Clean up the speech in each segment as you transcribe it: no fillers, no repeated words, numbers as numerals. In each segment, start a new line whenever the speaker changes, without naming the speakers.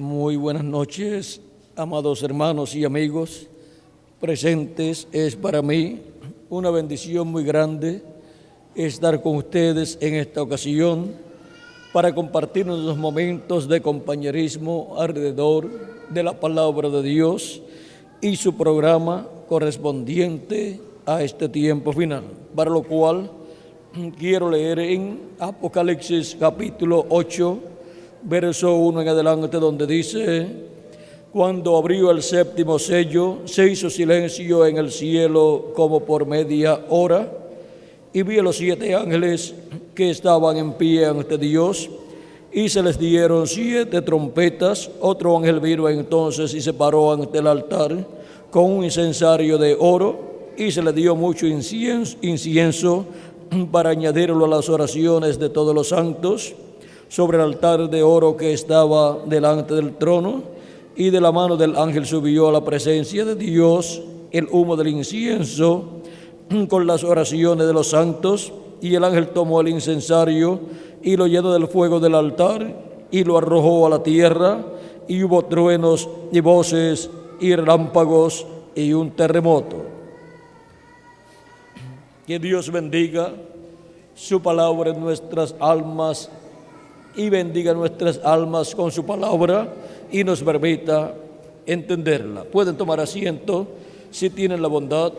Muy buenas noches, amados hermanos y amigos presentes. Es para mí una bendición muy grande estar con ustedes en esta ocasión para compartir unos momentos de compañerismo alrededor de la palabra de Dios y su programa correspondiente a este tiempo final, para lo cual quiero leer en Apocalipsis capítulo 8, verso 1 en adelante, donde dice: cuando abrió el séptimo sello, se hizo silencio en el cielo como por media hora, y vi a los 7 ángeles que estaban en pie ante Dios, y se les dieron 7 trompetas. Otro ángel vino entonces y se paró ante el altar con un incensario de oro, y se le dio mucho incienso para añadirlo a las oraciones de todos los santos, sobre el altar de oro que estaba delante del trono. Y de la mano del ángel subió a la presencia de Dios el humo del incienso con las oraciones de los santos. Y el ángel tomó el incensario y lo llenó del fuego del altar y lo arrojó a la tierra, y hubo truenos y voces y relámpagos y un terremoto. Que Dios bendiga su palabra en nuestras almas y bendiga nuestras almas con su palabra y nos permita entenderla. Pueden tomar asiento si tienen la bondad.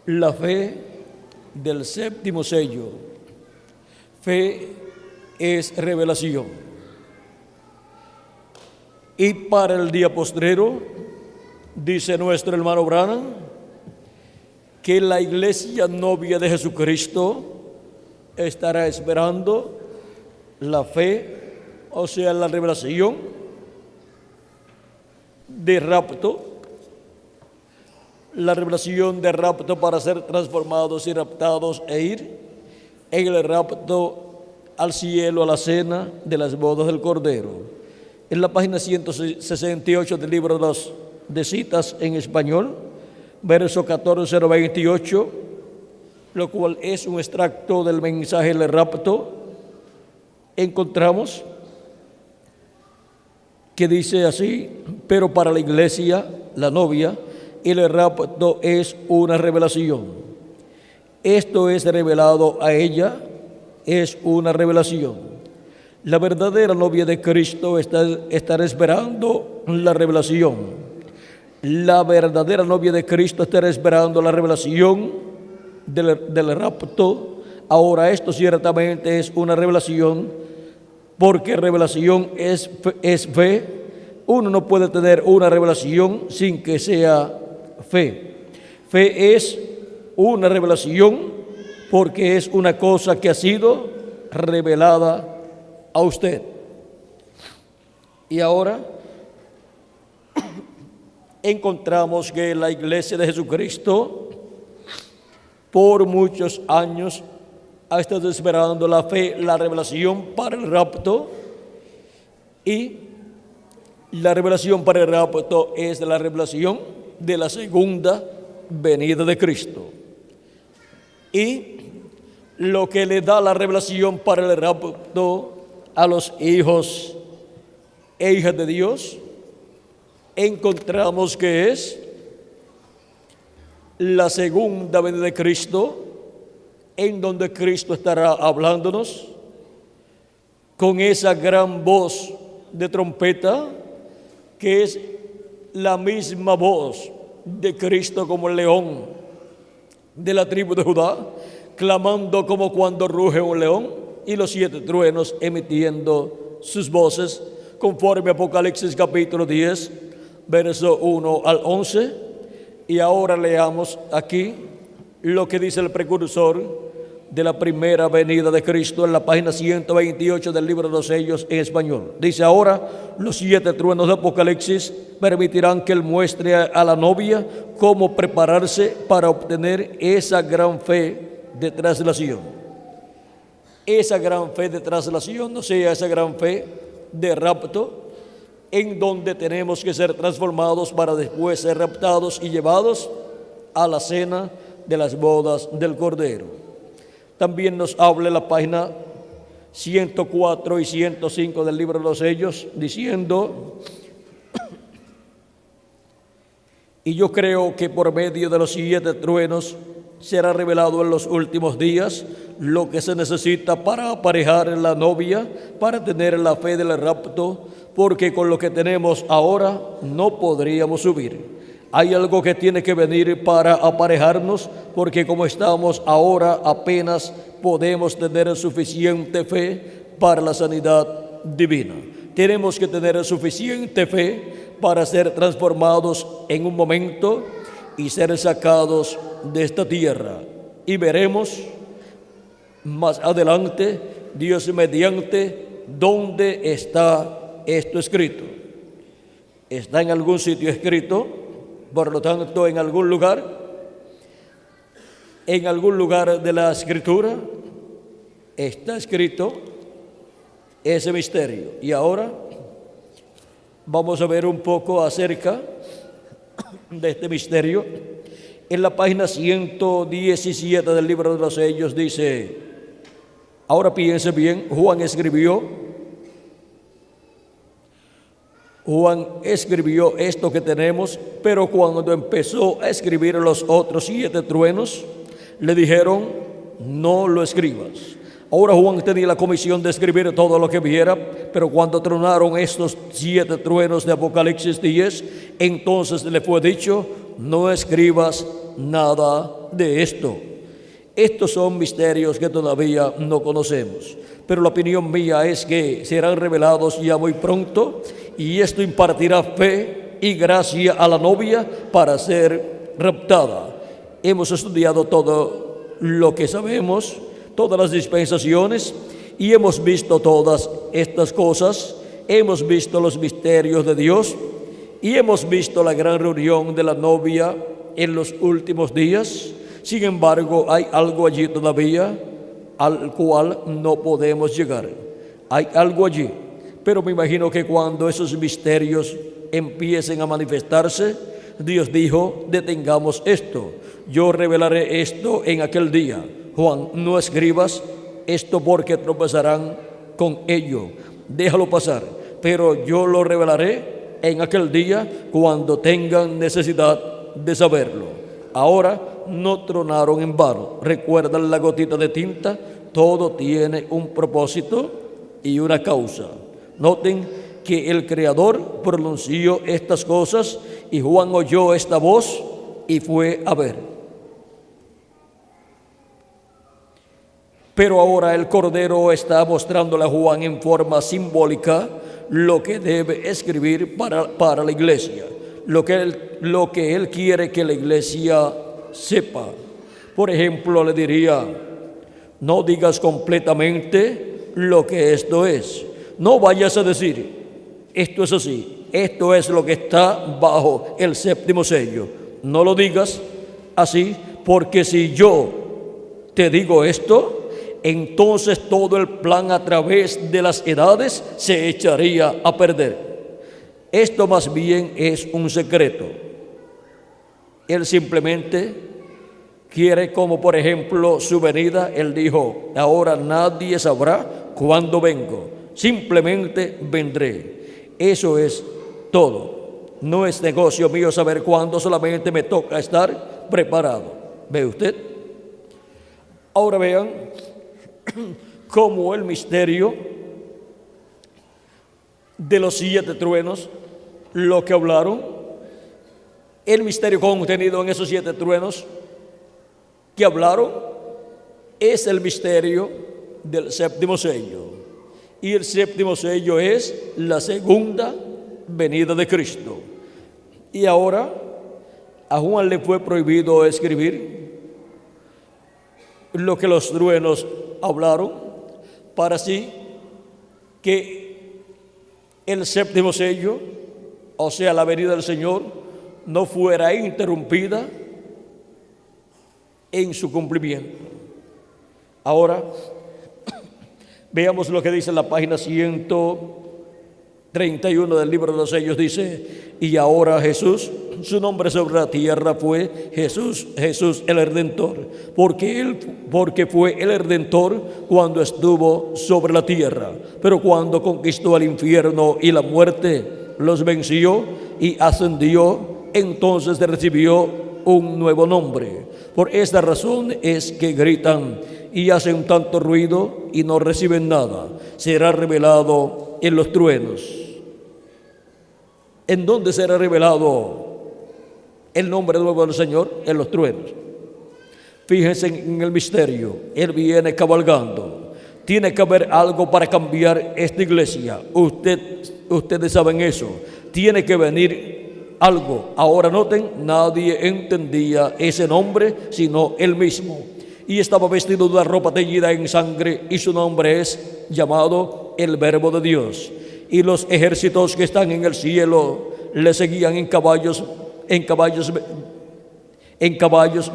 La fe del séptimo sello. Fe es revelación. Y para el día postrero, dice nuestro hermano Branham, que la iglesia novia de Jesucristo estará esperando la fe, o sea, la revelación de rapto, la revelación de rapto para ser transformados y raptados e ir en el rapto al cielo, a la cena de las bodas del Cordero. En la página 168 del libro de citas en español, verso 14:28, lo cual es un extracto del mensaje del rapto, encontramos que dice así: pero para la iglesia, la novia, el rapto es una revelación. Esto es revelado a ella, es una revelación. La verdadera novia de Cristo estará esperando la revelación. La verdadera novia de Cristo estará esperando la revelación del rapto. Ahora, esto ciertamente es una revelación, porque revelación es fe. Uno no puede tener una revelación sin que sea fe. Fe es una revelación porque es una cosa que ha sido revelada a usted. Y ahora encontramos que la iglesia de Jesucristo por muchos años ha estado esperando la fe, la revelación para el rapto, y la revelación para el rapto es la revelación de la segunda venida de Cristo. Y lo que le da la revelación para el rapto a los hijos e hijas de Dios, encontramos que es la segunda venida de Cristo, en donde Cristo estará hablándonos con esa gran voz de trompeta, que es la misma voz de Cristo como el león de la tribu de Judá, clamando como cuando ruge un león, y los 7 truenos emitiendo sus voces, conforme a Apocalipsis capítulo 10, verso 1 al 11. Y ahora leamos aquí lo que dice el precursor de la primera venida de Cristo en la página 128 del libro de los sellos en español. Dice: ahora los 7 truenos de Apocalipsis permitirán que él muestre a la novia cómo prepararse para obtener esa gran fe de traslación. esa gran fe de traslación, o sea, esa gran fe de rapto, en donde tenemos que ser transformados para después ser raptados y llevados a la cena de las bodas del Cordero. También nos habla la página 104 y 105 del libro de los Sellos, diciendo: y yo creo que por medio de los 7 truenos será revelado en los últimos días lo que se necesita para aparejar la novia, para tener la fe del rapto, porque con lo que tenemos ahora no podríamos subir. Hay algo que tiene que venir para aparejarnos, porque como estamos ahora apenas podemos tener suficiente fe para la sanidad divina. Tenemos que tener suficiente fe para ser transformados en un momento y ser sacados de esta tierra. Y veremos más adelante, Dios mediante, dónde está esto escrito. Está en algún sitio escrito, por lo tanto, en algún lugar de la Escritura está escrito ese misterio. Y ahora vamos a ver un poco acerca de este misterio. En la página 117 del libro de los Sellos dice: ahora piense bien, Juan escribió esto que tenemos, pero cuando empezó a escribir los otros 7 truenos, le dijeron: no lo escribas. Ahora Juan tenía la comisión de escribir todo lo que viera, pero cuando tronaron estos 7 truenos de Apocalipsis 10, entonces le fue dicho: no escribas nada de esto. Estos son misterios que todavía no conocemos, pero la opinión mía es que serán revelados ya muy pronto, y esto impartirá fe y gracia a la novia para ser raptada. Hemos estudiado todo lo que sabemos, todas las dispensaciones, y hemos visto todas estas cosas. Hemos visto los misterios de Dios y hemos visto la gran reunión de la novia en los últimos días. Sin embargo, hay algo allí todavía al cual no podemos llegar. Hay algo allí, pero me imagino que cuando esos misterios empiecen a manifestarse, Dios dijo: detengamos esto, yo revelaré esto en aquel día. Juan, no escribas esto porque tropezarán con ello, déjalo pasar, pero yo lo revelaré en aquel día cuando tengan necesidad de saberlo. Ahora no tronaron en vano. ¿Recuerdan la gotita de tinta? Todo tiene un propósito y una causa. Noten que el Creador pronunció estas cosas y Juan oyó esta voz y fue a ver. Pero ahora el Cordero está mostrándole a Juan en forma simbólica lo que debe escribir para la iglesia, lo que él quiere que la iglesia sepa. Por ejemplo, le diría: no digas completamente lo que esto es. No vayas a decir: esto es así, esto es lo que está bajo el 7º sello. No lo digas así, porque si yo te digo esto, entonces todo el plan a través de las edades se echaría a perder. Esto más bien es un secreto. Él simplemente quiere, como por ejemplo su venida, él dijo: ahora nadie sabrá cuándo vengo, simplemente vendré. Eso es todo. No es negocio mío saber cuándo, solamente me toca estar preparado. ¿Ve usted? Ahora vean cómo el misterio de los 7 truenos, lo que hablaron, el misterio contenido en esos 7 truenos que hablaron, es el misterio del 7º sello. Y el 7º sello es la segunda venida de Cristo. Y ahora a Juan le fue prohibido escribir lo que los truenos hablaron, para así que el 7º sello, o sea, la venida del Señor, no fuera interrumpida en su cumplimiento. Ahora, Veamos lo que dice en la página 131 del libro de los sellos. Dice: y ahora Jesús, su nombre sobre la tierra fue Jesús el Redentor, porque fue el Redentor cuando estuvo sobre la tierra, pero cuando conquistó el infierno y la muerte, los venció y ascendió, entonces recibió un nuevo nombre. Por esta razón es que gritan y hacen tanto ruido y no reciben nada. Será revelado en los truenos. ¿En dónde será revelado el nombre nuevo del Señor? En los truenos. Fíjense en el misterio. Él viene cabalgando. Tiene que haber algo para cambiar esta iglesia. Ustedes saben eso. Tiene que venir algo. Ahora noten, nadie entendía ese nombre sino él mismo. Y estaba vestido de una ropa teñida en sangre, y su nombre es llamado el Verbo de Dios. Y los ejércitos que están en el cielo le seguían en caballos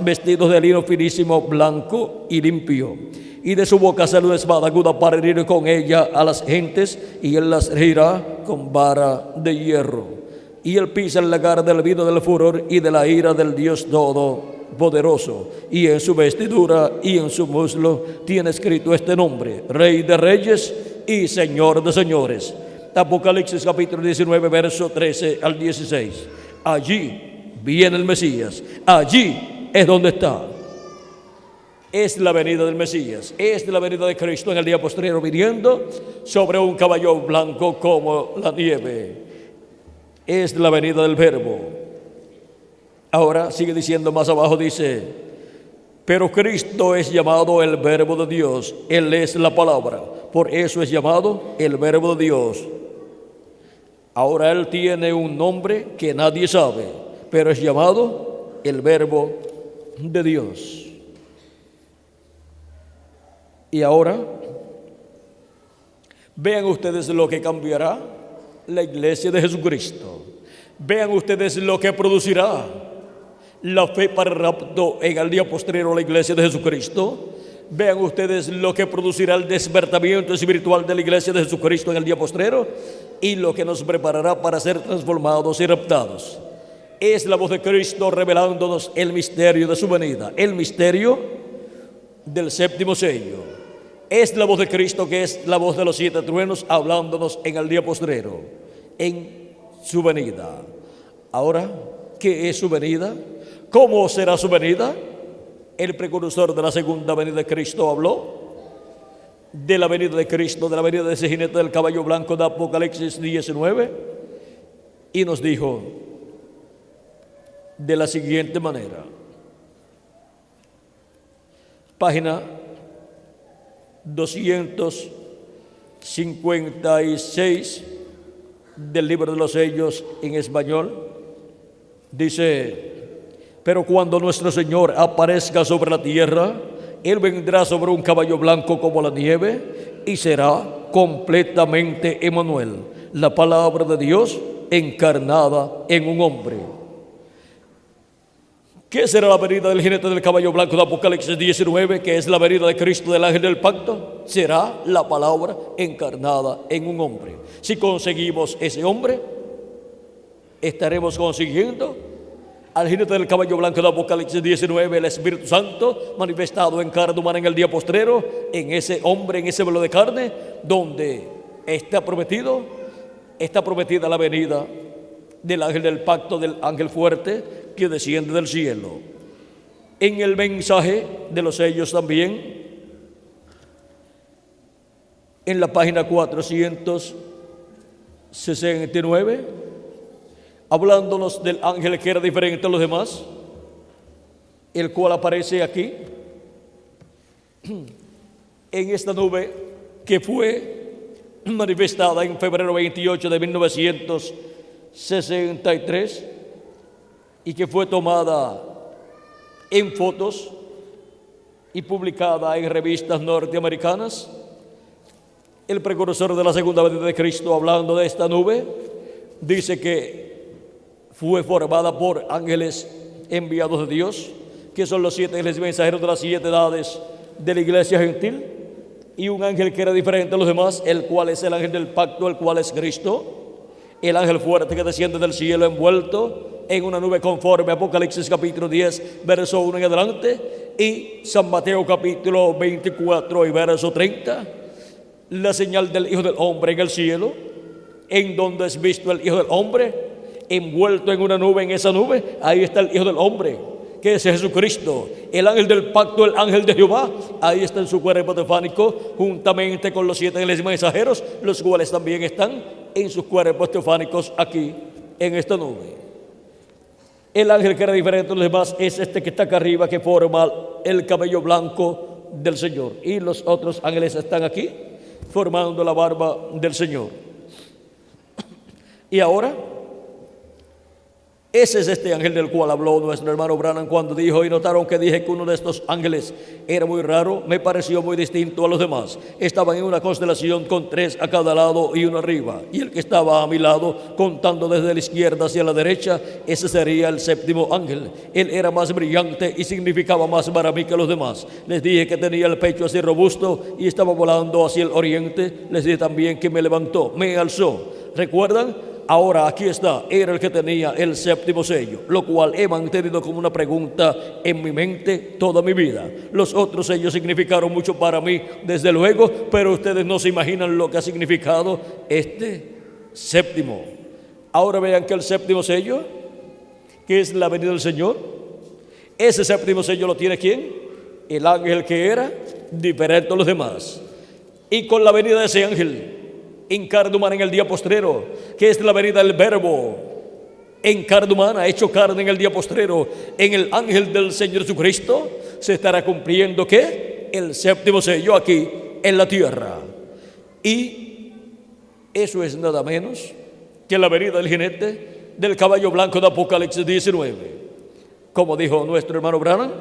vestidos de lino finísimo, blanco y limpio. Y de su boca sale una espada aguda para herir con ella a las gentes, y él las herirá con vara de hierro. Y él pisa el lagar del vino del furor y de la ira del Dios Todopoderoso. Y en su vestidura y en su muslo tiene escrito este nombre: Rey de Reyes y Señor de Señores. Apocalipsis capítulo 19, verso 13 al 16. Allí viene el Mesías. Allí es donde está. Es la venida del Mesías. Es la venida de Cristo en el día postrero, viniendo sobre un caballo blanco como la nieve. Es la venida del Verbo. Ahora sigue diciendo más abajo, dice: pero Cristo es llamado el Verbo de Dios. Él es la palabra. Por eso es llamado el Verbo de Dios. Ahora Él tiene un nombre que nadie sabe, pero es llamado el Verbo de Dios. Y ahora, vean ustedes lo que cambiará la iglesia de Jesucristo. Vean ustedes lo que producirá la fe para el rapto en el día postrero, la iglesia de Jesucristo. Vean ustedes lo que producirá el despertamiento espiritual de la iglesia de Jesucristo en el día postrero, y lo que nos preparará para ser transformados y raptados. Es la voz de Cristo revelándonos el misterio de su venida, el misterio del séptimo sello. Es la voz de Cristo, que es la voz de los 7 truenos, hablándonos en el día postrero, en su venida. Ahora, ¿qué es su venida? ¿Cómo será su venida? El precursor de la segunda venida de Cristo habló de la venida de Cristo, de la venida de ese jinete del caballo blanco de Apocalipsis 19, y nos dijo de la siguiente manera. Página 256 del libro de los sellos en español. Dice: pero cuando nuestro Señor aparezca sobre la tierra, Él vendrá sobre un caballo blanco como la nieve, y será completamente Emmanuel, la palabra de Dios encarnada en un hombre. ¿Qué será la venida del jinete del caballo blanco de Apocalipsis 19? Que es la venida de Cristo, del ángel del pacto. Será la palabra encarnada en un hombre. Si conseguimos ese hombre, estaremos consiguiendo al jinete del caballo blanco de Apocalipsis 19, el Espíritu Santo manifestado en carne humana en el día postrero, en ese hombre, en ese velo de carne, donde está prometida la venida del ángel del pacto, del ángel fuerte que desciende del cielo. En el mensaje de los sellos también, en la página 469, hablándonos del ángel que era diferente a los demás, el cual aparece aquí, en esta nube que fue manifestada en febrero 28 de 1963 y que fue tomada en fotos y publicada en revistas norteamericanas. El precursor de la segunda venida de Cristo, hablando de esta nube, dice que fue formada por ángeles enviados de Dios, que son los 7 ángeles mensajeros de las 7 edades de la iglesia gentil, y un ángel que era diferente a los demás, el cual es el ángel del pacto, el cual es Cristo, el ángel fuerte que desciende del cielo envuelto en una nube, conforme a Apocalipsis capítulo 10, verso 1 en adelante, y San Mateo capítulo 24 y verso 30, la señal del Hijo del Hombre en el cielo, en donde es visto el Hijo del Hombre envuelto en una nube. En esa nube, ahí está el Hijo del Hombre, que es Jesucristo, el ángel del pacto, el ángel de Jehová. Ahí está en su cuerpo teofánico, juntamente con los 7 ángeles mensajeros, los cuales también están en sus cuerpos teofánicos aquí en esta nube. El ángel que era diferente a los demás es este que está acá arriba, que forma el cabello blanco del Señor, y los otros ángeles están aquí formando la barba del Señor. Y ahora, ese es este ángel del cual habló nuestro hermano Branham cuando dijo, y notaron que dije que uno de estos ángeles era muy raro, me pareció muy distinto a los demás. Estaban en una constelación con 3 a cada lado y uno arriba. Y el que estaba a mi lado, contando desde la izquierda hacia la derecha, ese sería el 7º ángel. Él era más brillante y significaba más para mí que los demás. Les dije que tenía el pecho así robusto y estaba volando hacia el oriente. Les dije también que me levantó, me alzó. ¿Recuerdan? Ahora aquí está, era el que tenía el 7º sello, lo cual he mantenido como una pregunta en mi mente toda mi vida. Los otros sellos significaron mucho para mí, desde luego, pero ustedes no se imaginan lo que ha significado este 7º. Ahora vean que el 7º sello, que es la venida del Señor, ese 7º sello lo tiene ¿quién? El ángel que era diferente a los demás. Y con la venida de ese ángel en carne humana en el día postrero, que es la venida del Verbo en carne humana, hecho carne en el día postrero, en el ángel del Señor Jesucristo, se estará cumpliendo ¿qué? El 7º sello aquí en la tierra. Y eso es nada menos que la venida del jinete del caballo blanco de Apocalipsis 19. Como dijo nuestro hermano Branham,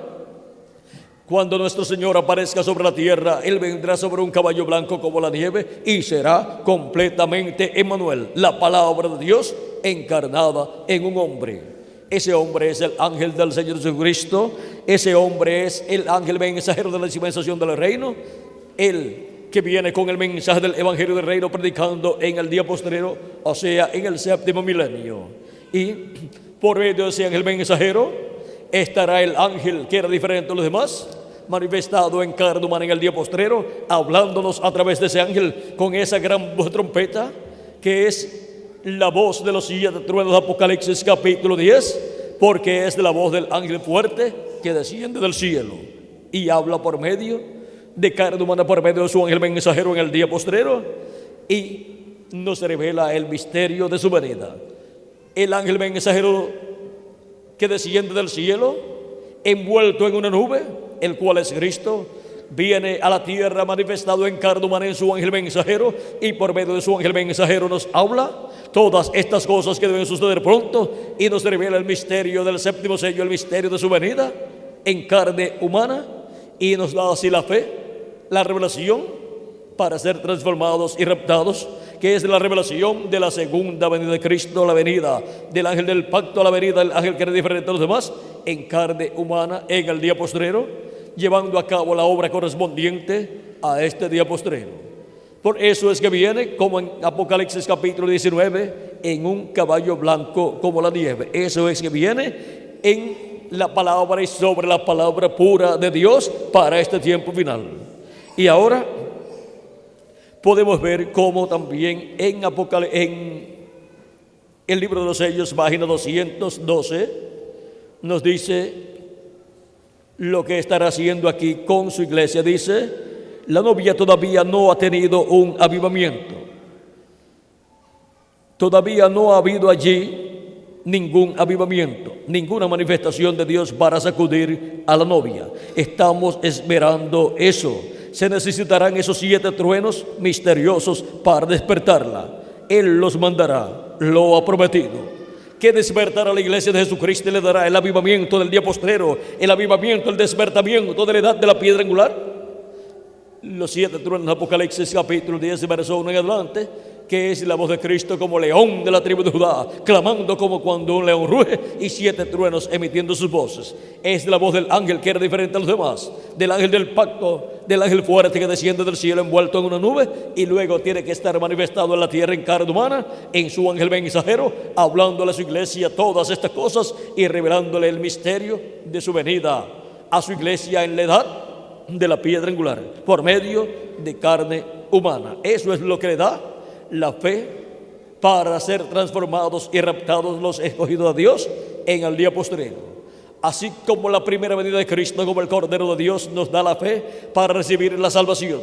cuando nuestro Señor aparezca sobre la tierra, Él vendrá sobre un caballo blanco como la nieve y será completamente Emmanuel, la palabra de Dios encarnada en un hombre. Ese hombre es el ángel del Señor Jesucristo. Ese hombre es el ángel mensajero de la dispensación del reino, el que viene con el mensaje del evangelio del reino predicando en el día postrero, o sea, en el 7º milenio. Y por medio de ese ángel mensajero estará el ángel que era diferente a los demás, manifestado en carne humana en el día postrero, hablándonos a través de ese ángel con esa gran voz de trompeta, que es la voz de los 7 truenos de Apocalipsis capítulo 10, porque es la voz del ángel fuerte que desciende del cielo y habla por medio de carne humana, por medio de su ángel mensajero en el día postrero, y nos revela el misterio de su venida. El ángel mensajero que desciende del cielo, envuelto en una nube, el cual es Cristo, viene a la tierra manifestado en carne humana en su ángel mensajero, y por medio de su ángel mensajero nos habla todas estas cosas que deben suceder pronto, y nos revela el misterio del 7º sello, el misterio de su venida en carne humana, y nos da así la fe, la revelación para ser transformados y raptados, que es la revelación de la segunda venida de Cristo, la venida del ángel del pacto, la venida del ángel que era diferente a los demás, en carne humana en el día postrero, llevando a cabo la obra correspondiente a este día postrero. Por eso es que viene, como en Apocalipsis capítulo 19, en un caballo blanco como la nieve. Eso es que viene en la palabra y sobre la palabra pura de Dios para este tiempo final. Y ahora podemos ver cómo también en el libro de los sellos, página 212, nos dice lo que estará haciendo aquí con su iglesia. Dice, la novia todavía no ha tenido un avivamiento. Todavía no ha habido allí ningún avivamiento, ninguna manifestación de Dios para sacudir a la novia. Estamos esperando eso. Se necesitarán esos 7 truenos misteriosos para despertarla. Él los mandará, lo ha prometido. Que despertará a la iglesia de Jesucristo y le dará el avivamiento del día postrero, el avivamiento, el despertamiento de la edad de la piedra angular. Los 7 truenos de Apocalipsis capítulo 10, verso 1 en adelante, que es la voz de Cristo como león de la tribu de Judá, clamando como cuando un león ruge, y 7 truenos emitiendo sus voces. Es la voz del ángel que era diferente a los demás, del ángel del pacto, del ángel fuerte que desciende del cielo envuelto en una nube, y luego tiene que estar manifestado en la tierra en carne humana, en su ángel mensajero, hablándole a su iglesia todas estas cosas y revelándole el misterio de su venida a su iglesia en la edad de la piedra angular, por medio de carne humana. Eso es lo que le da la fe para ser transformados y raptados los escogidos de Dios en el día postrero. Así como la primera venida de Cristo como el Cordero de Dios nos da la fe para recibir la salvación,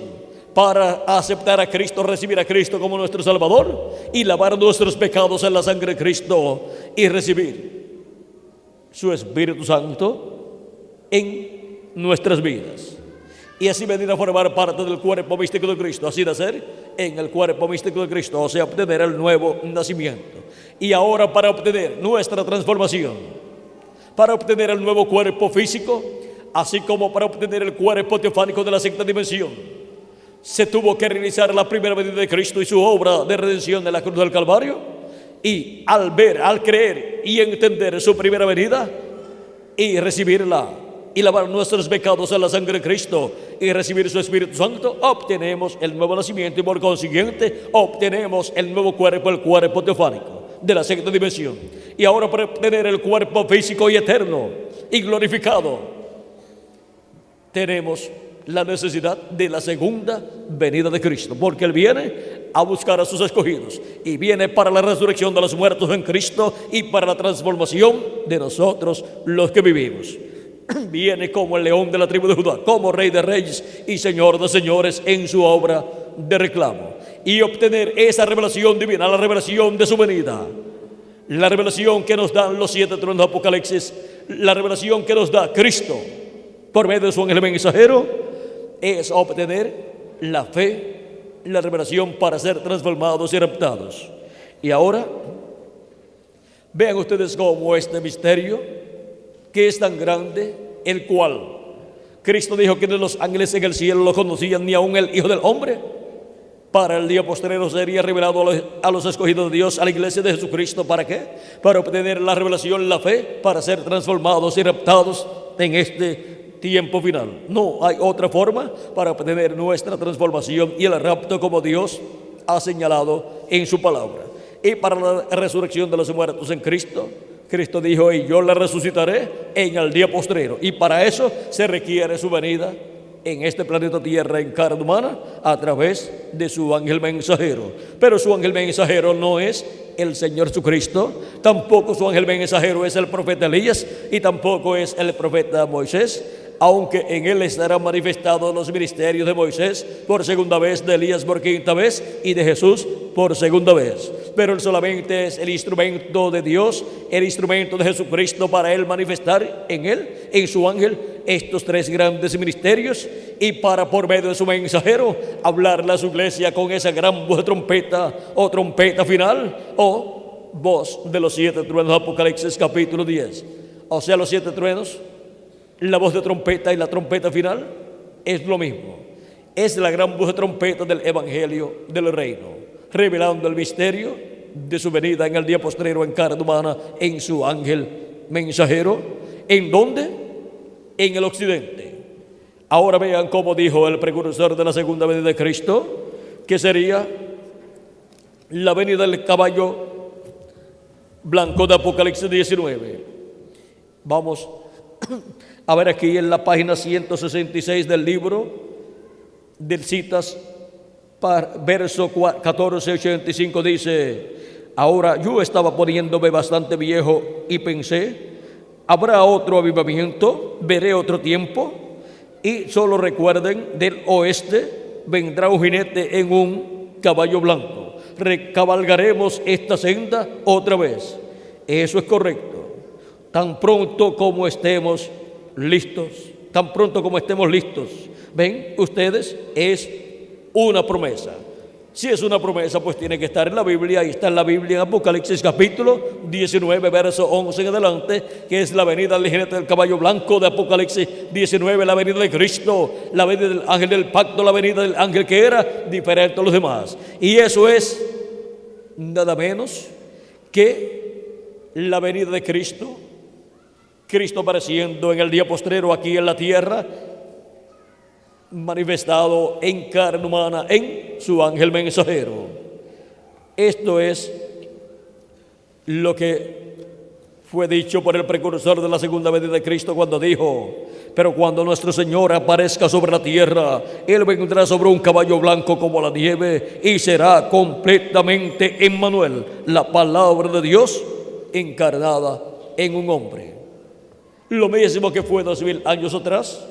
para aceptar a Cristo, recibir a Cristo como nuestro Salvador y lavar nuestros pecados en la sangre de Cristo y recibir su Espíritu Santo en nuestras vidas. Y así venir a formar parte del cuerpo místico de Cristo, así de ser en el cuerpo místico de Cristo, o sea, obtener el nuevo nacimiento. Y ahora, para obtener nuestra transformación, para obtener el nuevo cuerpo físico, así como para obtener el cuerpo teofánico de la sexta dimensión, se tuvo que realizar la primera venida de Cristo y su obra de redención en la cruz del Calvario. Y al ver, al creer y entender su primera venida y recibirla y lavar nuestros pecados en la sangre de Cristo y recibir su Espíritu Santo, obtenemos el nuevo nacimiento y por consiguiente obtenemos el nuevo cuerpo, el cuerpo teofánico de la sexta dimensión. Y ahora, para obtener el cuerpo físico y eterno y glorificado, tenemos la necesidad de la segunda venida de Cristo, porque Él viene a buscar a sus escogidos y viene para la resurrección de los muertos en Cristo y para la transformación de nosotros los que vivimos. Viene como el león de la tribu de Judá, como Rey de reyes y Señor de señores en su obra de reclamo, y obtener esa revelación divina, la revelación de su venida, la revelación que nos dan los 7 tronos de Apocalipsis, la revelación que nos da Cristo por medio de su ángel mensajero, es obtener la fe, la revelación para ser transformados y raptados. Y ahora vean ustedes cómo este misterio, que es tan grande, el cual Cristo dijo que ni los ángeles en el cielo lo conocían, ni aun el Hijo del Hombre, para el día postrero sería revelado a los escogidos de Dios, a la iglesia de Jesucristo. ¿Para qué? Para obtener la revelación, la fe, para ser transformados y raptados en este tiempo final. No hay otra forma para obtener nuestra transformación y el rapto como Dios ha señalado en su palabra. Y para la resurrección de los muertos en Cristo, Cristo dijo: y yo la resucitaré en el día postrero. Y para eso se requiere su venida en este planeta Tierra en carne humana a través de su ángel mensajero. Pero su ángel mensajero no es el Señor Jesucristo, tampoco su ángel mensajero es el profeta Elías y tampoco es el profeta Moisés, aunque en él estarán manifestados los ministerios de Moisés por segunda vez, de Elías por quinta vez y de Jesús por segunda vez. Pero él solamente es el instrumento de Dios, el instrumento de Jesucristo para él manifestar en él, en su ángel, estos 3 grandes ministerios, y para por medio de su mensajero hablarle a su iglesia con esa gran voz de trompeta o trompeta final o voz de los 7 truenos de Apocalipsis capítulo 10. O sea, los 7 truenos, la voz de trompeta y la trompeta final es lo mismo. Es la gran voz de trompeta del evangelio del reino, revelando el misterio de su venida en el día postrero en carne humana en su ángel mensajero. ¿En dónde? En el occidente. Ahora vean cómo dijo el precursor de la segunda venida de Cristo, que sería la venida del caballo blanco de Apocalipsis 19. Vamos a ver aquí en la página 166 del libro de citas, verso 1485, dice: ahora yo estaba poniéndome bastante viejo y pensé, habrá otro avivamiento, veré otro tiempo, y solo recuerden, del oeste vendrá un jinete en un caballo blanco, recabalgaremos esta senda otra vez. Eso es correcto. Tan pronto como estemos listos, tan pronto como estemos listos. Ven ustedes, es una promesa. Si es una promesa, pues tiene que estar en la Biblia. Ahí está en la Biblia en Apocalipsis capítulo 19, verso 11 en adelante, que es la venida del jinete del caballo blanco de Apocalipsis 19, la venida de Cristo, la venida del ángel del pacto, la venida del ángel que era diferente a los demás. Y eso es nada menos que la venida de Cristo, Cristo apareciendo en el día postrero aquí en la tierra, manifestado en carne humana en su ángel mensajero. Esto es lo que fue dicho por el precursor de la segunda venida de Cristo cuando dijo: pero cuando nuestro Señor aparezca sobre la tierra, Él vendrá sobre un caballo blanco como la nieve y será completamente Emmanuel, la palabra de Dios encarnada en un hombre. Lo mismo que fue 2000 años atrás,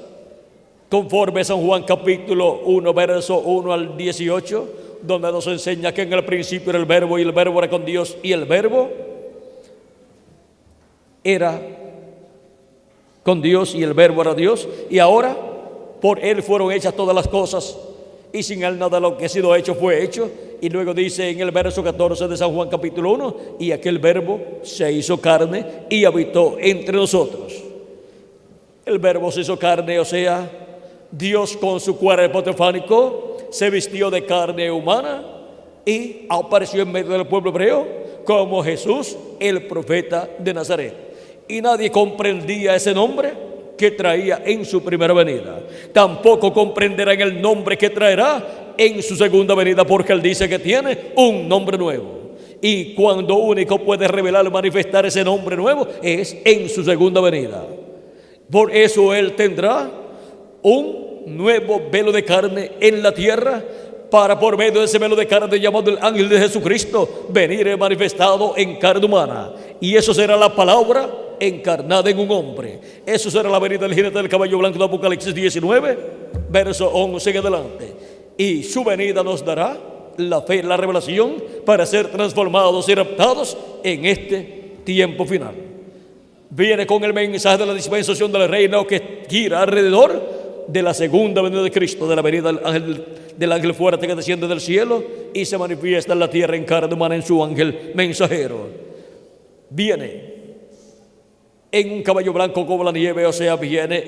conforme San Juan capítulo 1, verso 1 al 18, donde nos enseña que en el principio era el Verbo y el Verbo era con Dios y el Verbo era con Dios y el Verbo era Dios, y ahora por Él fueron hechas todas las cosas y sin Él nada de lo que ha sido hecho fue hecho. Y luego dice en el verso 14 de San Juan capítulo 1: y aquel Verbo se hizo carne y habitó entre nosotros. El Verbo se hizo carne, o sea, Dios con su cuerpo teofánico se vistió de carne humana y apareció en medio del pueblo hebreo como Jesús, el profeta de Nazaret. Y nadie comprendía ese nombre que traía en su primera venida. Tampoco comprenderán el nombre que traerá en su segunda venida, porque Él dice que tiene un nombre nuevo. Y cuando único puede revelar y manifestar ese nombre nuevo es en su segunda venida. Por eso Él tendrá un nuevo velo de carne en la tierra, para por medio de ese velo de carne llamado el ángel de Jesucristo venir manifestado en carne humana. Y eso será la palabra encarnada en un hombre. Eso será la venida del jinete del caballo blanco de Apocalipsis 19, verso 11 en adelante. Y su venida nos dará la fe, la revelación para ser transformados y raptados en este tiempo final. Viene con el mensaje de la dispensación del reino que gira alrededor de la segunda venida de Cristo, de la venida del ángel fuerte que desciende del cielo y se manifiesta en la tierra en carne humana en su ángel mensajero. Viene en un caballo blanco como la nieve, o sea, viene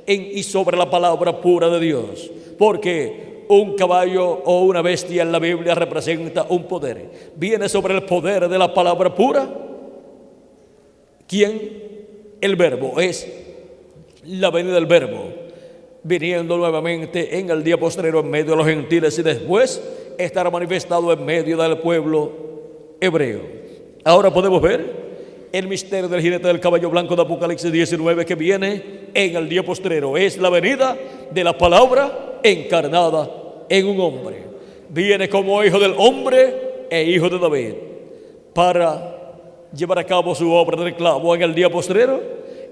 y sobre la palabra pura de Dios, porque un caballo o una bestia en la Biblia representa un poder. Viene sobre el poder de la palabra pura. ¿Quién? El Verbo. Es la venida del Verbo, viniendo nuevamente en el día postrero en medio de los gentiles y después estará manifestado en medio del pueblo hebreo. Ahora podemos ver el misterio del jinete del caballo blanco de Apocalipsis 19 que viene en el día postrero. Es la venida de la palabra encarnada en un hombre. Viene como hijo del hombre e hijo de David para llevar a cabo su obra de reclamo en el día postrero,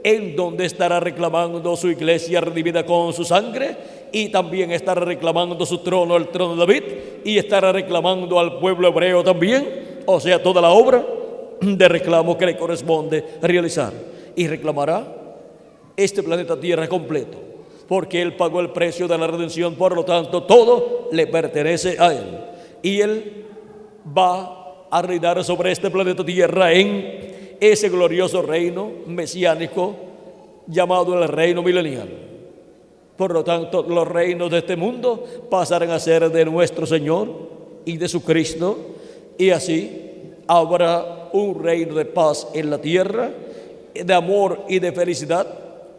en donde estará reclamando su iglesia redimida con su sangre, y también estará reclamando su trono, el trono de David, y estará reclamando al pueblo hebreo también, o sea, toda la obra de reclamo que le corresponde realizar. Y reclamará este planeta Tierra completo, porque Él pagó el precio de la redención, por lo tanto todo le pertenece a Él, y Él va a reinar sobre este planeta Tierra en ese glorioso reino mesiánico llamado el reino milenial. Por lo tanto, los reinos de este mundo pasarán a ser de nuestro Señor y de su Cristo, y así habrá un reino de paz en la tierra, de amor y de felicidad,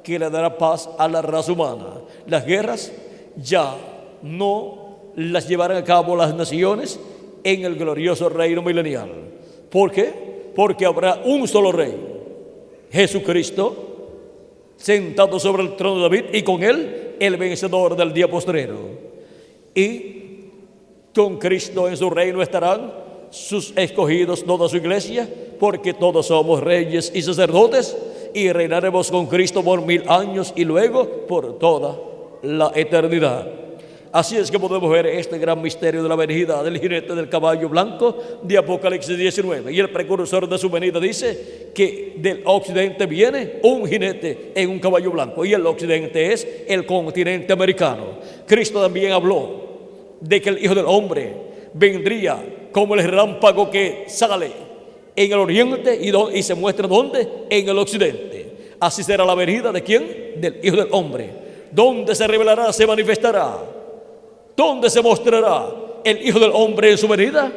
que le dará paz a la raza humana. Las guerras ya no las llevarán a cabo las naciones en el glorioso reino milenial. ¿Por qué? Porque habrá un solo rey, Jesucristo, sentado sobre el trono de David, y con Él el vencedor del día postrero. Y con Cristo en su reino estarán sus escogidos, toda su iglesia, porque todos somos reyes y sacerdotes, y reinaremos con Cristo por 1000 años y luego por toda la eternidad. Así es que podemos ver este gran misterio de la venida del jinete del caballo blanco de Apocalipsis 19. Y el precursor de su venida dice que del occidente viene un jinete en un caballo blanco, y el occidente es el continente americano. Cristo también habló de que el Hijo del Hombre vendría como el relámpago que sale en el oriente y se muestra ¿dónde? En el occidente. Así será la venida ¿de quién? Del Hijo del Hombre. ¿Dónde se revelará, se manifestará? ¿Dónde se mostrará el Hijo del Hombre en su venida?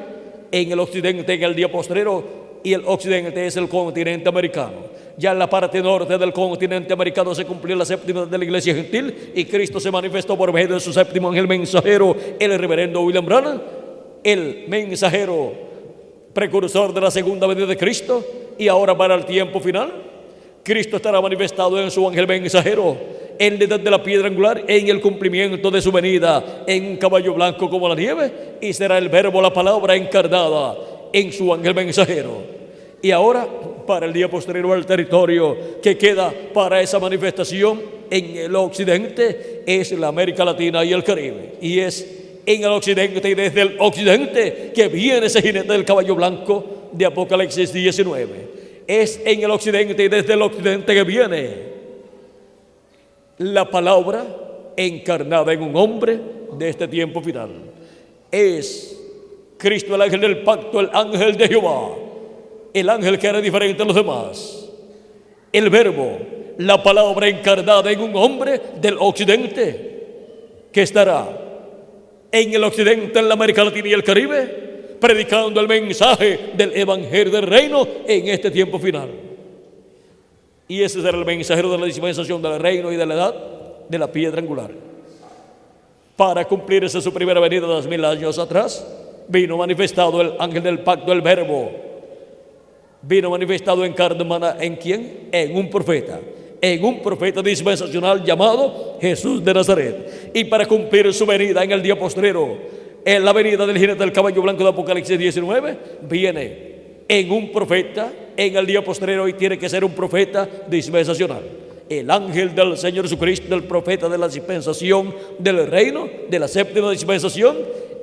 en el occidente en el día postrero, y el occidente es el continente americano. Ya en la parte norte del continente americano se cumplió la séptima de la iglesia gentil y Cristo se manifestó por medio de su séptimo ángel mensajero, el reverendo William Branham, el mensajero precursor de la segunda venida de Cristo. Y ahora, para el tiempo final, Cristo estará manifestado en su ángel mensajero, en la edad de la piedra angular, en el cumplimiento de su venida, en un caballo blanco como la nieve, y será el verbo, la palabra encarnada en su ángel mensajero. Y ahora, para el día posterior, al territorio que queda para esa manifestación en el occidente es la América Latina y el Caribe. Y es en el occidente y desde el occidente que viene ese jinete del caballo blanco de Apocalipsis 19. Es en el occidente y desde el occidente que viene la palabra encarnada en un hombre de este tiempo final. Es Cristo, el ángel del pacto, el ángel de Jehová, el ángel que era diferente a los demás, el verbo, la palabra encarnada en un hombre del occidente, que estará en el occidente, en la América Latina y el Caribe, predicando el mensaje del evangelio del reino en este tiempo final. Y ese será el mensajero de la dispensación del reino y de la edad de la piedra angular. Para cumplir esa su primera venida 2000 años atrás, vino manifestado el ángel del pacto, el verbo. Vino manifestado en carne humana, ¿en quién? En un profeta dispensacional llamado Jesús de Nazaret. Y para cumplir su venida en el día postrero, en la venida del jinete del caballo blanco de Apocalipsis 19, viene en un profeta en el día postrero, y tiene que ser un profeta dispensacional. El ángel del Señor Jesucristo, el profeta de la dispensación del reino, de la séptima dispensación,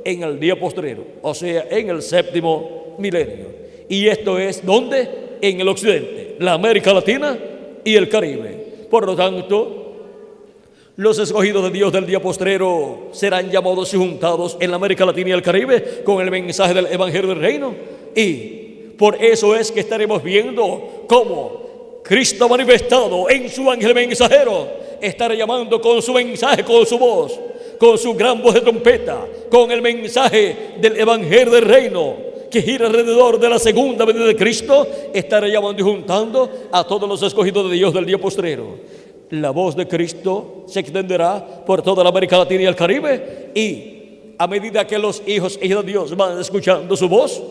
en el día postrero, o sea, en el séptimo milenio. Y esto es, ¿dónde? En el occidente, la América Latina y el Caribe. Por lo tanto, los escogidos de Dios del día postrero serán llamados y juntados en la América Latina y el Caribe con el mensaje del evangelio del reino. Y por eso es que estaremos viendo cómo Cristo manifestado en su ángel mensajero estará llamando con su mensaje, con su voz, con su gran voz de trompeta, con el mensaje del evangelio del reino que gira alrededor de la segunda venida de Cristo. Estará llamando y juntando a todos los escogidos de Dios del día postrero. La voz de Cristo se extenderá por toda la América Latina y el Caribe, y a medida que los hijos e hijas de Dios van escuchando su voz,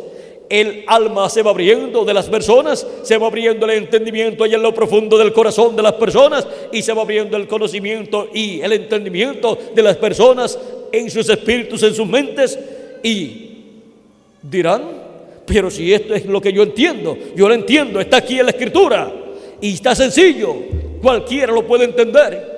el alma se va abriendo de las personas, se va abriendo el entendimiento allá en lo profundo del corazón de las personas, y se va abriendo el conocimiento y el entendimiento de las personas en sus espíritus, en sus mentes, y dirán: pero si esto es lo que yo entiendo, yo lo entiendo, está aquí en la Escritura y está sencillo, cualquiera lo puede entender.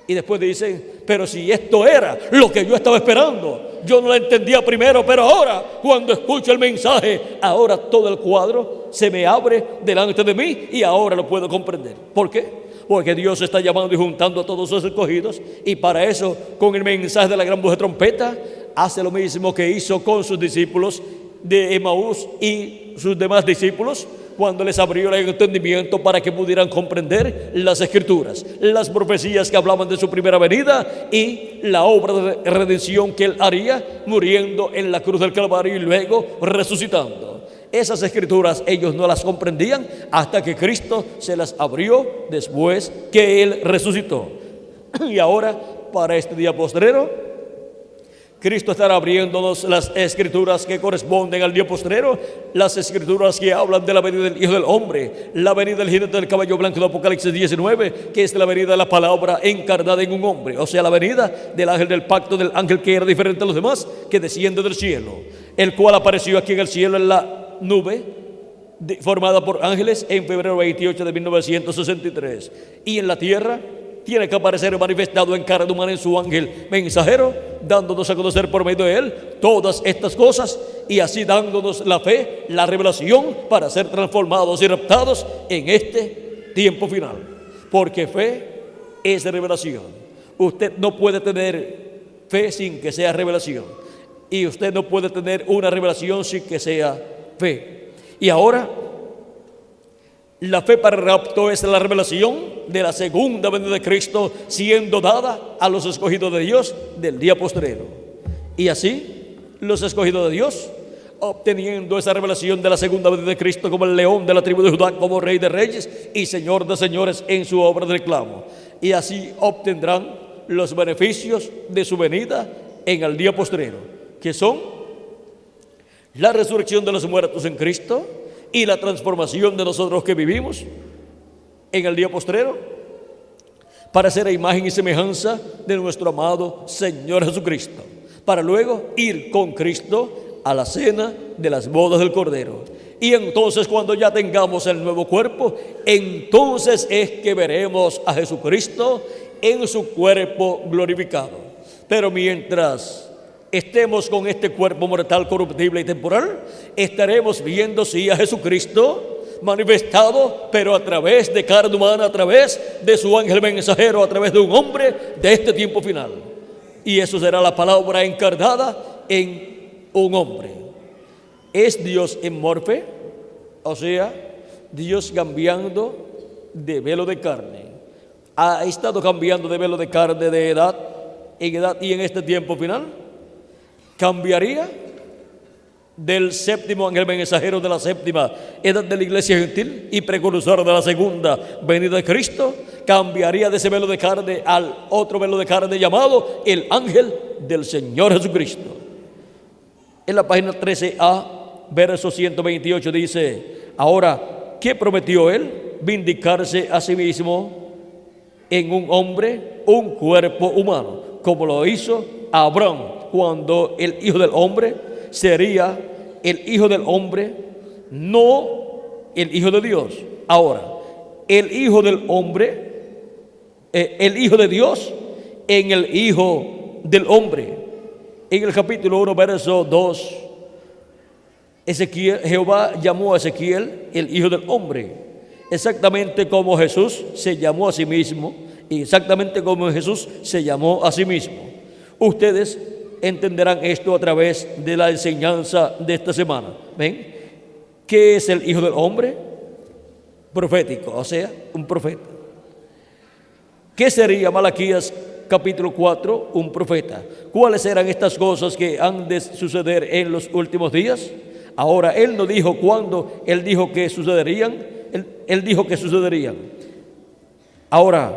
Y después dicen: pero si esto era lo que yo estaba esperando, yo no lo entendía primero, pero ahora cuando escucho el mensaje, ahora todo el cuadro se me abre delante de mí y ahora lo puedo comprender. ¿Por qué? Porque Dios está llamando y juntando a todos sus escogidos, y para eso, con el mensaje de la gran voz de trompeta, hace lo mismo que hizo con sus discípulos de Emaús y sus demás discípulos, cuando les abrió el entendimiento para que pudieran comprender las Escrituras, las profecías que hablaban de su primera venida y la obra de redención que Él haría muriendo en la cruz del Calvario y luego resucitando. Esas Escrituras ellos no las comprendían hasta que Cristo se las abrió después que Él resucitó. Y ahora, para este día postrero, Cristo estará abriéndonos las Escrituras que corresponden al día postrero, las Escrituras que hablan de la venida del Hijo del Hombre, la venida del jinete del caballo blanco de Apocalipsis 19, que es la venida de la palabra encarnada en un hombre, o sea, la venida del ángel del pacto, del ángel que era diferente a los demás, que desciende del cielo, el cual apareció aquí en el cielo en la nube formada por ángeles en febrero 28 de 1963, y en la tierra tiene que aparecer manifestado en carne humana en su ángel mensajero, dándonos a conocer por medio de él todas estas cosas, y así dándonos la fe, la revelación para ser transformados y raptados en este tiempo final. Porque fe es revelación. Usted no puede tener fe sin que sea revelación, y usted no puede tener una revelación sin que sea fe. Y ahora, la fe para el rapto es la revelación de la segunda venida de Cristo, siendo dada a los escogidos de Dios del día postrero. Y así, los escogidos de Dios, obteniendo esa revelación de la segunda venida de Cristo como el león de la tribu de Judá, como Rey de reyes y Señor de señores en su obra de reclamo. Y así obtendrán los beneficios de su venida en el día postrero, que son la resurrección de los muertos en Cristo y la transformación de nosotros que vivimos en el día postrero para ser a imagen y semejanza de nuestro amado Señor Jesucristo, para luego ir con Cristo a la cena de las bodas del Cordero. Y entonces, cuando ya tengamos el nuevo cuerpo, entonces es que veremos a Jesucristo en su cuerpo glorificado. Pero mientras estemos con este cuerpo mortal, corruptible y temporal, estaremos viendo sí a Jesucristo manifestado, pero a través de carne humana, a través de su ángel mensajero, a través de un hombre de este tiempo final. Y eso será la palabra encarnada en un hombre. Es Dios en morfe, o sea, Dios cambiando de velo de carne. Ha estado cambiando de velo de carne de edad en edad, y en este tiempo final cambiaría del séptimo ángel mensajero de la séptima edad de la iglesia gentil y precursor de la segunda venida de Cristo, cambiaría de ese velo de carne al otro velo de carne llamado el ángel del Señor Jesucristo. En la página 13a, verso 128 dice: ahora, ¿qué prometió él? Vindicarse a sí mismo en un hombre, un cuerpo humano, como lo hizo Abraham, cuando el Hijo del Hombre sería el Hijo del Hombre, no el Hijo de Dios. Ahora, el Hijo del Hombre, el Hijo de Dios en el Hijo del Hombre. En el capítulo 1, verso 2, Jehová llamó a Ezequiel el Hijo del Hombre, exactamente como Jesús se llamó a sí mismo, y exactamente como Jesús se llamó a sí mismo. Ustedes entenderán esto a través de la enseñanza de esta semana. ¿Ven? ¿Qué es el Hijo del Hombre? Profético, o sea, un profeta. ¿Qué sería Malaquías capítulo 4? Un profeta. ¿Cuáles eran estas cosas que han de suceder en los últimos días? Ahora, él no dijo cuándo, él dijo que sucederían. Él dijo que sucederían. Ahora,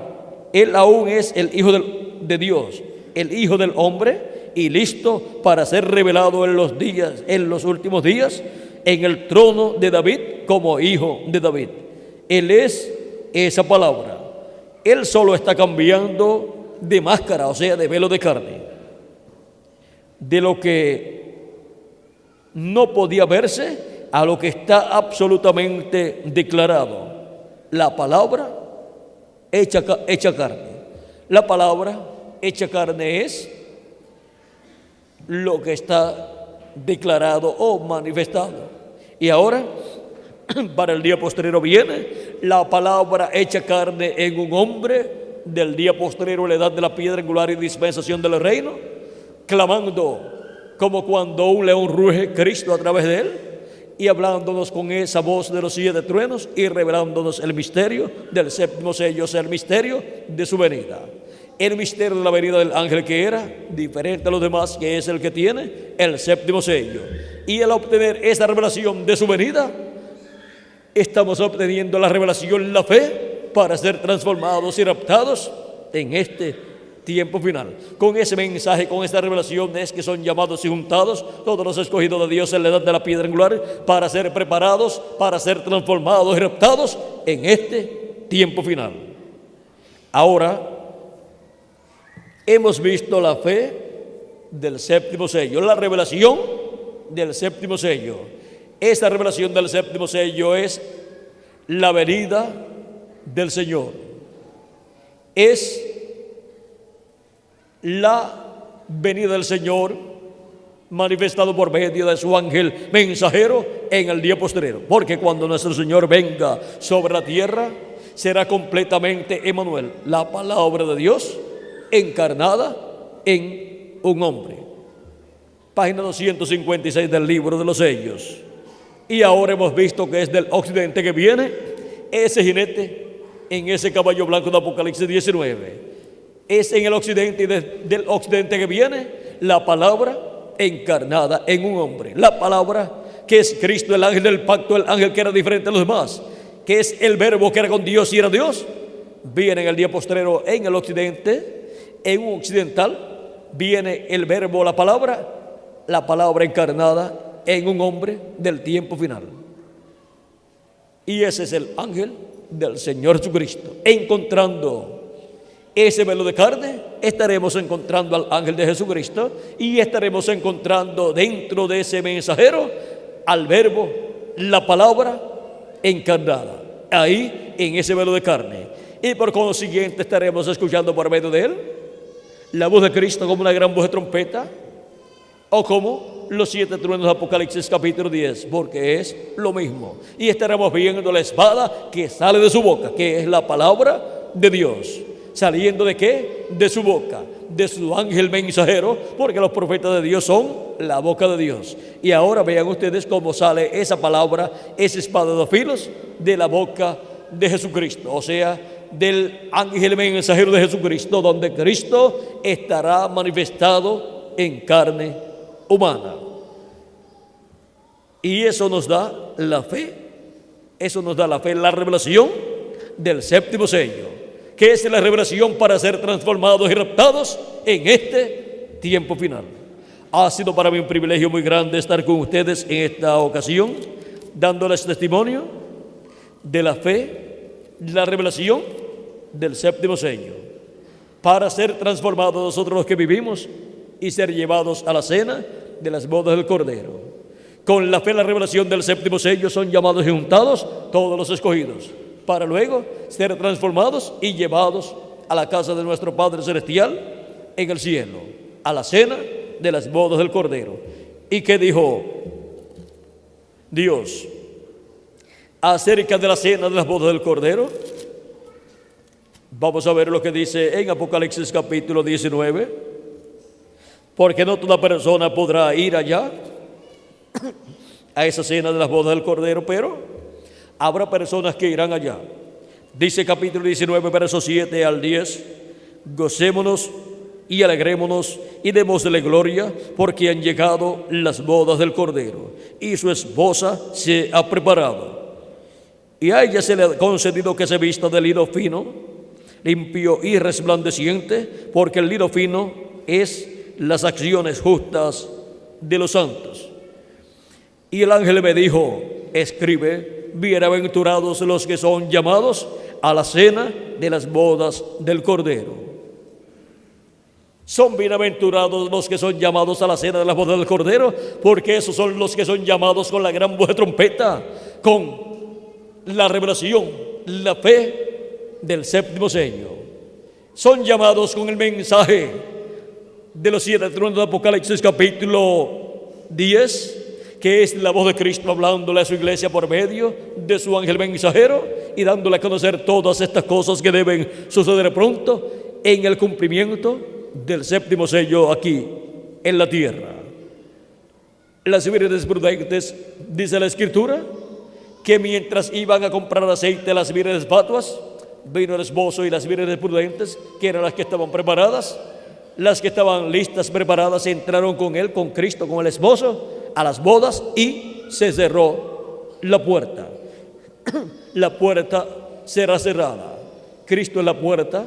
él aún es el Hijo de Dios, el Hijo del Hombre, y listo para ser revelado en los últimos días, en el trono de David como hijo de David. Él es esa palabra. Él solo está cambiando de máscara, o sea, de velo de carne. De lo que no podía verse a lo que está absolutamente declarado. La palabra hecha carne. La palabra hecha carne es lo que está declarado o manifestado. Y ahora, para el día postrero viene la palabra hecha carne en un hombre del día postrero, la edad de la piedra angular y dispensación del reino, clamando como cuando un león ruge, Cristo a través de él, y hablándonos con esa voz de los 7 truenos y revelándonos el misterio del séptimo sello, o sea, el misterio de su venida. El misterio de la venida del ángel, que era diferente a los demás, que es el que tiene el séptimo sello. Y al obtener esa revelación de su venida, estamos obteniendo la revelación, la fe, para ser transformados y raptados en este tiempo final. Con ese mensaje, con esta revelación, es que son llamados y juntados todos los escogidos de Dios en la edad de la piedra angular, para ser preparados, para ser transformados y raptados en este tiempo final. Ahora, hemos visto la fe del séptimo sello, la revelación del séptimo sello. Esa revelación del séptimo sello es la venida del Señor. Es la venida del Señor manifestado por medio de su ángel mensajero en el día postrero. Porque cuando nuestro Señor venga sobre la tierra, será completamente Emmanuel, la palabra de Dios encarnada en un hombre. Página 256 del libro de los sellos. Y ahora hemos visto que es del occidente que viene ese jinete en ese caballo blanco de Apocalipsis 19. Es en el occidente y del occidente que viene la palabra encarnada en un hombre. La palabra, que es Cristo, el ángel del pacto, el ángel que era diferente a los demás, que es el verbo que era con Dios y era Dios, viene en el día postrero en el occidente, en un occidental, viene el verbo, la palabra encarnada en un hombre del tiempo final. Y ese es el ángel del Señor Jesucristo. Encontrando ese velo de carne, estaremos encontrando al ángel de Jesucristo y estaremos encontrando dentro de ese mensajero al verbo, la palabra encarnada, ahí en ese velo de carne. Y por consiguiente estaremos escuchando por medio de él la voz de Cristo como una gran voz de trompeta, o como los 7 truenos de Apocalipsis capítulo 10, porque es lo mismo. Y estaremos viendo la espada que sale de su boca, que es la palabra de Dios. ¿Saliendo de qué? De su boca, de su ángel mensajero, porque los profetas de Dios son la boca de Dios. Y ahora vean ustedes cómo sale esa palabra, esa espada de 2 filos, de la boca de Jesucristo, o sea, del ángel mensajero de Jesucristo, donde Cristo estará manifestado en carne humana. Y eso nos da la fe, la revelación del 7º sello, que es la revelación para ser transformados y raptados en este tiempo final. Ha sido para mí un privilegio muy grande estar con ustedes en esta ocasión, dándoles testimonio de la fe, la revelación del 7º sello, para ser transformados nosotros los que vivimos y ser llevados a la cena de las bodas del Cordero. Con la fe, la revelación del 7º sello son llamados y juntados todos los escogidos, para luego ser transformados y llevados a la casa de nuestro Padre Celestial en el cielo, a la cena de las bodas del Cordero. ¿Y qué dijo Dios acerca de la cena de las bodas del Cordero? Vamos a ver lo que dice en Apocalipsis capítulo 19. Porque no toda persona podrá ir allá a esa cena de las bodas del Cordero, pero habrá personas que irán allá. Dice capítulo 19, versos 7 al 10: gocémonos y alegrémonos y démosle gloria, porque han llegado las bodas del Cordero, y su esposa se ha preparado. Y a ella se le ha concedido que se vista de lino fino, limpio y resplandeciente, porque el lino fino es las acciones justas de los santos. Y el ángel me dijo: escribe, bienaventurados los que son llamados a la cena de las bodas del Cordero. Son bienaventurados los que son llamados a la cena de las bodas del Cordero, porque esos son los que son llamados con la gran voz de trompeta, con la revelación, la fe del 7º sello. Son llamados con el mensaje de los 7 truenos de Apocalipsis capítulo 10, que es la voz de Cristo hablándole a su iglesia por medio de su ángel mensajero y dándole a conocer todas estas cosas que deben suceder pronto en el cumplimiento del 7º sello aquí en la tierra. Las vírgenes prudentes, dice la Escritura, que mientras iban a comprar aceite las vírgenes fatuas, vino el esposo, y las vírgenes prudentes, que eran las que estaban preparadas, las que estaban listas, preparadas, entraron con él, con Cristo, con el esposo, a las bodas, y se cerró la puerta. La puerta será cerrada. Cristo es la puerta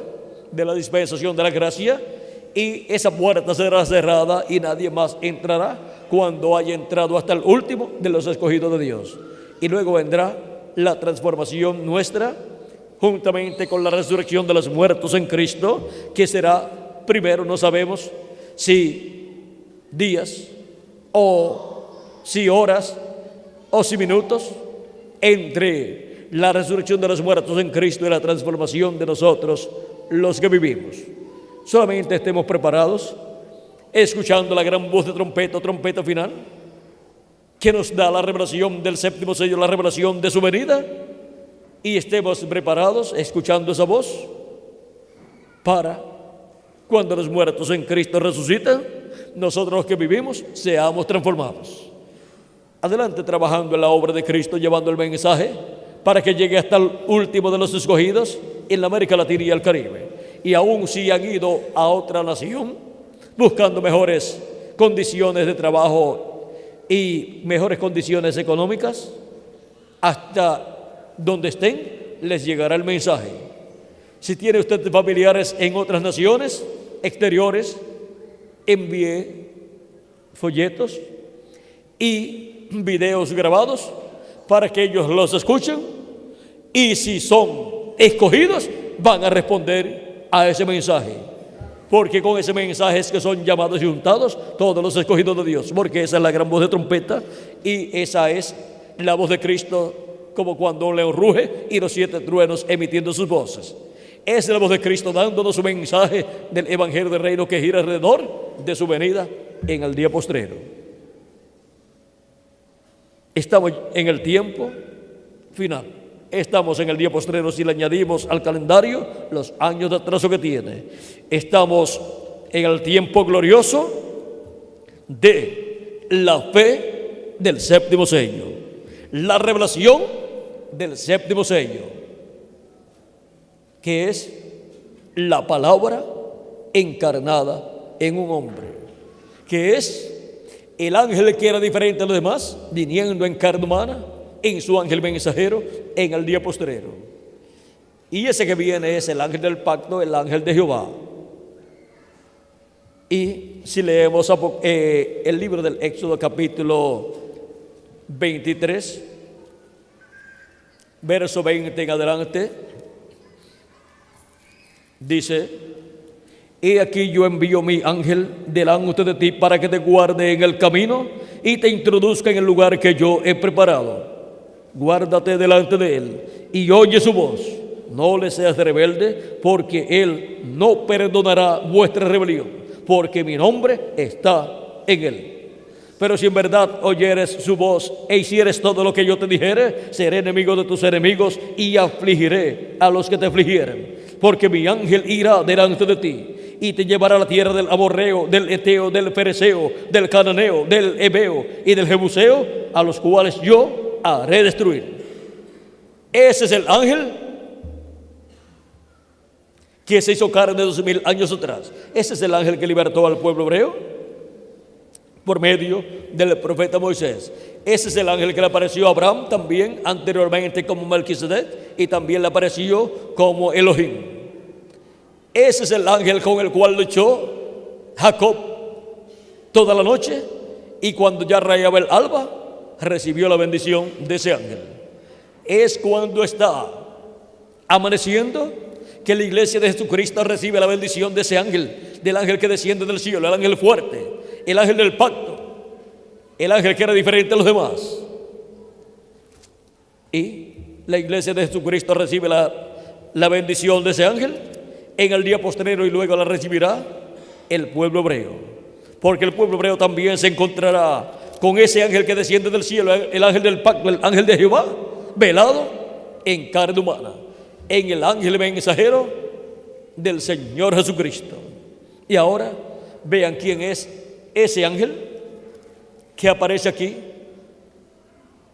de la dispensación de la gracia, y esa puerta será cerrada y nadie más entrará cuando haya entrado hasta el último de los escogidos de Dios. Y luego vendrá la transformación nuestra, juntamente con la resurrección de los muertos en Cristo, que será primero, no sabemos si días o si horas o si minutos, entre la resurrección de los muertos en Cristo y la transformación de nosotros los que vivimos. Solamente estemos preparados, escuchando la gran voz de trompeta final, que nos da la revelación del 7º sello, la revelación de su venida, y estemos preparados, escuchando esa voz, para cuando los muertos en Cristo resucitan, nosotros los que vivimos seamos transformados. Adelante trabajando en la obra de Cristo, llevando el mensaje para que llegue hasta el último de los escogidos en la América Latina y el Caribe. Y aún si han ido a otra nación buscando mejores condiciones de trabajo y mejores condiciones económicas, hasta donde estén les llegará el mensaje. Si tiene usted familiares en otras naciones exteriores, envíe folletos y videos grabados para que ellos los escuchen, y si son escogidos van a responder a ese mensaje, porque con ese mensaje es que son llamados y juntados todos los escogidos de Dios, porque esa es la gran voz de trompeta y esa es la voz de Cristo, como cuando un león ruge y los 7 truenos emitiendo sus voces. Es la voz de Cristo dándonos su mensaje del evangelio del reino que gira alrededor de su venida en el día postrero. Estamos en el tiempo final. Estamos en el día postrero si le añadimos al calendario los años de atraso que tiene. Estamos en el tiempo glorioso de la fe del séptimo sello, la revelación del séptimo sello, que es la palabra encarnada en un hombre, que es el ángel que era diferente a los demás, viniendo en carne humana, en su ángel mensajero, en el día postrero. Y ese que viene es el ángel del pacto, el ángel de Jehová. Y si leemos el libro del Éxodo capítulo 23, verso 20 en adelante, dice: he aquí yo envío mi ángel delante de ti para que te guarde en el camino y te introduzca en el lugar que yo he preparado. Guárdate delante de él y oye su voz. No le seas rebelde, porque él no perdonará vuestra rebelión, porque mi nombre está en él. Pero si en verdad oyeres su voz e hicieres todo lo que yo te dijere, seré enemigo de tus enemigos y afligiré a los que te afligieren. Porque mi ángel irá delante de ti y te llevará a la tierra del amorreo, del eteo, del fereceo, del cananeo, del heveo y del jebuseo, a los cuales yo haré destruir. Ese es el ángel que se hizo carne 2000 años atrás. Ese es el ángel que libertó al pueblo hebreo por medio del profeta Moisés. Ese es el ángel que le apareció a Abraham también anteriormente como Melquisedec, y también le apareció como Elohim. Ese es el ángel con el cual luchó Jacob toda la noche, y cuando ya rayaba el alba recibió la bendición de ese ángel. Es cuando está amaneciendo que la iglesia de Jesucristo recibe la bendición de ese ángel, del ángel que desciende del cielo, el ángel fuerte, el ángel del pacto, el ángel que era diferente a los demás. Y la iglesia de Jesucristo recibe la bendición de ese ángel en el día postrero, y luego la recibirá el pueblo hebreo, porque el pueblo hebreo también se encontrará con ese ángel que desciende del cielo, el ángel del pacto, el ángel de Jehová, velado en carne humana, en el ángel mensajero del Señor Jesucristo. Y ahora vean quién es ese ángel que aparece aquí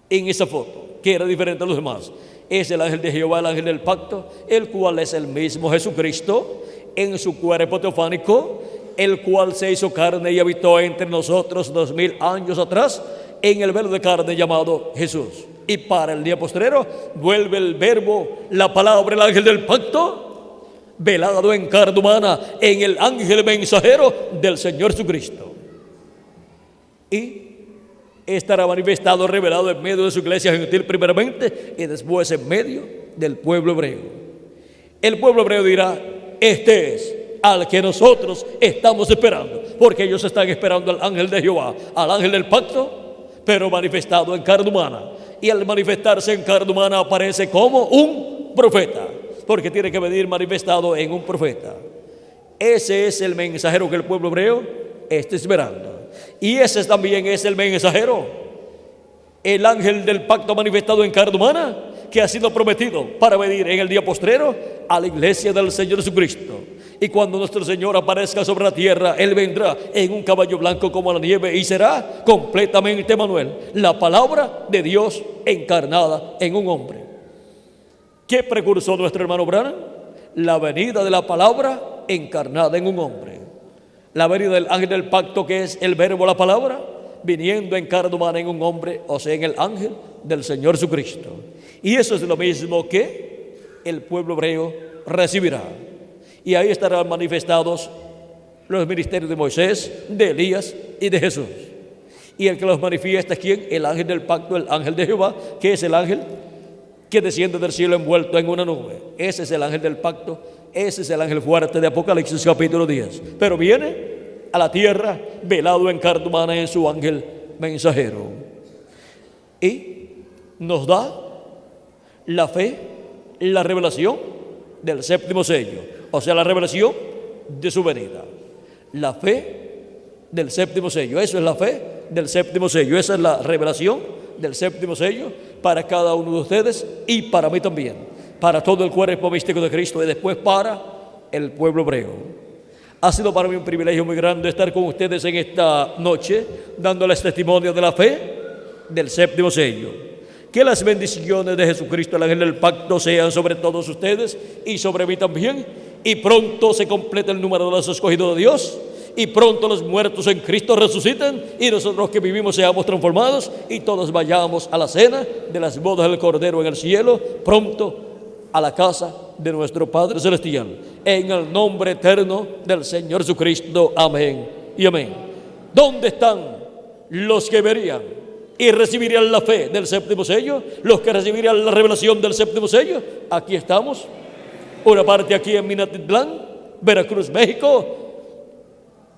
en esa foto, que era diferente a los demás. Es el ángel de Jehová, el ángel del pacto, el cual es el mismo Jesucristo en su cuerpo teofánico, el cual se hizo carne y habitó entre nosotros 2000 años atrás en el velo de carne llamado Jesús. Y para el día postrero vuelve el verbo, la palabra, el ángel del pacto, velado en carne humana, en el ángel mensajero del Señor Jesucristo. Y estará manifestado, revelado en medio de su iglesia gentil primeramente, y después en medio del pueblo hebreo. El pueblo hebreo dirá: este es al que nosotros estamos esperando, porque ellos están esperando al ángel de Jehová, al ángel del pacto, pero manifestado en carne humana. Y al manifestarse en carne humana aparece como un profeta, porque tiene que venir manifestado en un profeta. Ese es el mensajero que el pueblo hebreo está esperando. Y ese también es el mensajero, el ángel del pacto manifestado en carne humana, que ha sido prometido para venir en el día postrero a la iglesia del Señor Jesucristo. Y cuando nuestro Señor aparezca sobre la tierra, Él vendrá en un caballo blanco como la nieve, y será completamente Emmanuel, la palabra de Dios encarnada en un hombre. ¿Qué precursó nuestro hermano Branham? La venida de la palabra encarnada en un hombre. la venida del ángel del pacto, que es el verbo, la palabra, viniendo en carne humana en un hombre, o sea, en el ángel del Señor Jesucristo. Y eso es lo mismo que el pueblo hebreo recibirá. Y ahí estarán manifestados los ministerios de Moisés, de Elías y de Jesús. Y el que los manifiesta es ¿quién? El ángel del pacto, el ángel de Jehová, que es el ángel que desciende del cielo envuelto en una nube. Ese es el ángel del pacto, ese es el ángel fuerte de Apocalipsis capítulo 10. Pero viene a la tierra velado en carne humana en su ángel mensajero. Y nos da la fe, la revelación del séptimo sello, o sea, la revelación de su venida. La fe del séptimo sello, eso es la fe del séptimo sello, esa es la revelación del séptimo sello para cada uno de ustedes y para mí también, para todo el cuerpo místico de Cristo y después para el pueblo hebreo. Ha sido para mí un privilegio muy grande estar con ustedes en esta noche, dándoles testimonio de la fe del séptimo sello. Que las bendiciones de Jesucristo, el ángel del pacto, sean sobre todos ustedes y sobre mí también, y pronto se complete el número de los escogidos de Dios, y pronto los muertos en Cristo resuciten, y nosotros que vivimos seamos transformados, y todos vayamos a la cena de las bodas del Cordero en el cielo, pronto a la casa de nuestro Padre Celestial. En el nombre eterno del Señor Jesucristo. Amén y amén. ¿Dónde están los que verían y recibirían la fe del séptimo sello? Los que recibirían la revelación del séptimo sello. Aquí estamos. Una parte aquí en Minatitlán, Veracruz, México,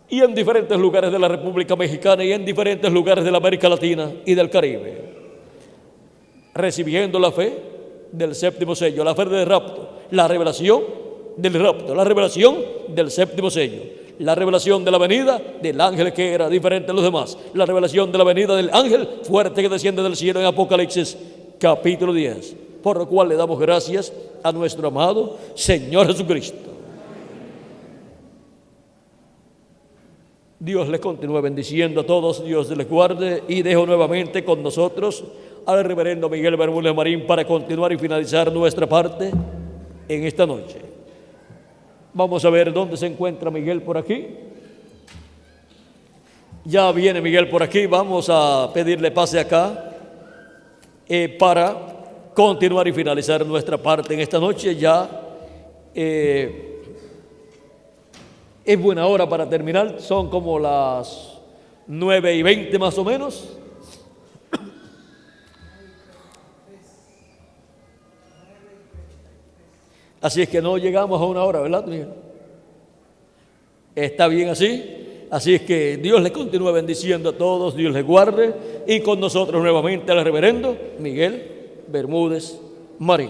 y en diferentes lugares de la República Mexicana y en diferentes lugares de la América Latina y del Caribe, recibiendo la fe del séptimo sello, la fe del rapto, la revelación del rapto, la revelación del séptimo sello, la revelación de la venida del ángel que era diferente a los demás, la revelación de la venida del ángel fuerte que desciende del cielo en Apocalipsis capítulo 10, por lo cual le damos gracias a nuestro amado Señor Jesucristo. Dios les continúe bendiciendo a todos, Dios les guarde, y dejo nuevamente con nosotros al reverendo Miguel Bermúdez Marín para continuar y finalizar nuestra parte en esta noche. Vamos a ver dónde se encuentra Miguel por aquí. Ya viene Miguel por aquí, vamos a pedirle pase acá para continuar y finalizar nuestra parte en esta noche. Ya es buena hora para terminar, son como las 9:20 más o menos. Así es que no llegamos a una hora, ¿verdad, Miguel? Está bien así. Así es que Dios les continúe bendiciendo a todos, Dios les guarde, y con nosotros nuevamente al reverendo Miguel Bermúdez Marín.